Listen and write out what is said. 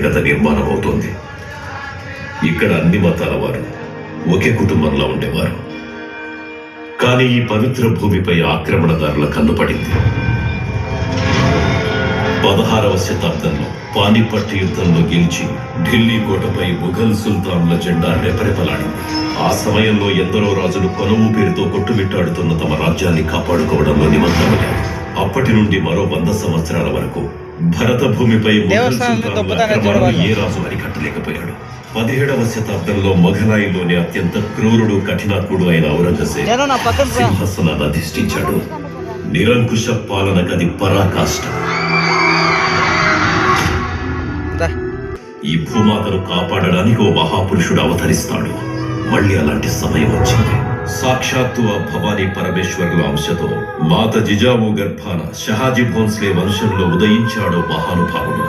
గత నిర్మాణం అవుతోంది. ఇక్కడ అన్ని మతాల వారు ఒకే కుటుంబంలో ఉండేవారు. కానీ ఈ పవిత్ర భూమిపై ఆక్రమణదారుల కన్నుపడింది. 16వ శతాబ్దంలో పానిపట్ యుద్ధంలో గెలిచి ఢిల్లీ కోటపై ముఘల్ సుల్తాన్ల జెండా రెపరెపలాడింది. ఆ సమయంలో ఎందరో రాజులు కొనవు పేరుతో కొట్టుమిట్టాడుతున్న తమ రాజ్యాన్ని కాపాడుకోవడంలో నిమగ్నమయ్యారు. అప్పటి నుండి మరో 100 సంవత్సరాల వరకు భరత భూమిపై ముఘల్ సుల్తాన్ల ఆక్రమణను ఏ రాజు అరికట్టలేకపోయాడు. 17వ శతాబ్దంలో మొఘలాయిలోని అత్యంత క్రూరుడు కఠినాత్ముడు అయిన ఔరంగజేబు సింహాసనాన్ని అధిష్ఠించాడు. నిరంకుశ పాలనకది పరాకాష్ట. ఈ భూమాతను కాపాడడానికి ఓ మహాపురుషుడు అవతరిస్తాడు. మళ్ళీ అలాంటి సమయం వచ్చింది. సాక్షాత్తు ఆ భవానీ పరమేశ్వరుల అంశతో మాత జిజావు గర్భాన షహాజీ భోన్స్లే వంశంలో ఉదయించాడో మహానుభావుడు.